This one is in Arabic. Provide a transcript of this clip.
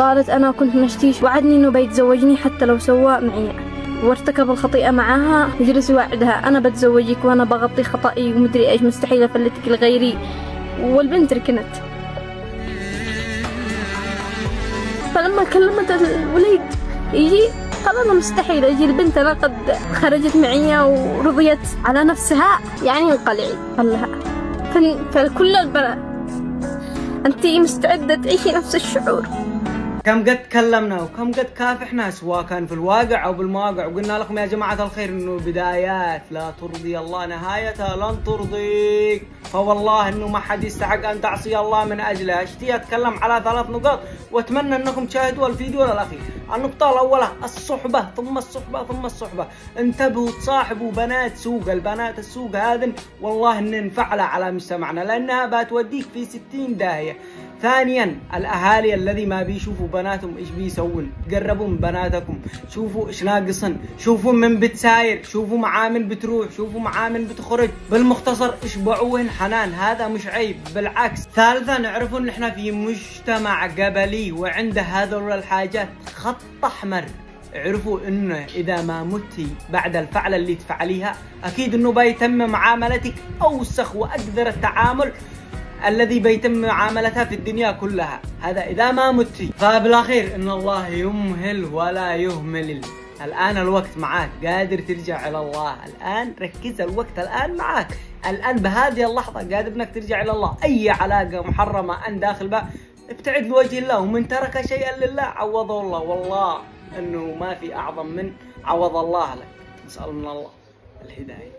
قالت أنا كنت مشتيش، وعدني إنه بيتزوجني حتى لو سوى معي، وارتكب الخطيئة معاها وجلس يوعدها أنا بتزوجك وأنا بغطي خطأي ومدري إيش، مستحيل أفلتك لغيري. والبنت ركنت. فلما كلمت الوليد يجي قال أنا مستحيل أجي البنت، أنا قد خرجت معي ورضيت على نفسها، يعني انقلعي. قال لها فكل البنات أنتي مستعدة تعيشي نفس الشعور. كم قد تكلمنا وكم قد كافحنا سواء كان في الواقع أو بالمواقع، وقلنا لكم يا جماعة الخير إنه بدايات لا ترضي الله نهايتها لن ترضيك، فوالله إنه ما حد يستحق أن تعصي الله من أجله. أشتي أتكلم على 3 نقاط وأتمنى أنكم تشاهدوا الفيديو للأخير. النقطة الأولى الصحبة، ثم الصحبة ثم الصحبة. انتبهوا تصاحبوا بنات سوق، البنات السوق هذن والله إن نفعلها على مجتمعنا لأنها بتوديك في 60 داهية. ثانيا الأهالي الذي ما بيشوفوا بناتهم إيش بيسوون، قربوا من بناتكم، شوفوا إيش ناقصن، شوفوا من بتساير، شوفوا معاه من بتروح، شوفوا معاه من بتخرج، بالمختصر اشبعوهن حنان، هذا مش عيب بالعكس. ثالثا نعرفوا إن إحنا في مجتمع قبلي وعند هذول الحاجات خط أحمر. اعرفوا إنه إذا ما متي بعد الفعل اللي تفعليها أكيد إنه بيتم معاملتك أوسخ وأقذر التعامل الذي بيتم معاملتها في الدنيا كلها، هذا إذا ما متي. فبالأخير إن الله يمهل ولا يهمل. الآن الوقت معاك، قادر ترجع إلى الله الآن، ركز الوقت الآن معاك الآن بهذه اللحظة، قادر إنك ترجع إلى الله. أي علاقة محرمة أن داخل بها ابتعد لوجه الله، ومن ترك شيئا لله عوضه الله، والله إنه ما في أعظم من عوض الله لك. نسأل من الله الهداية.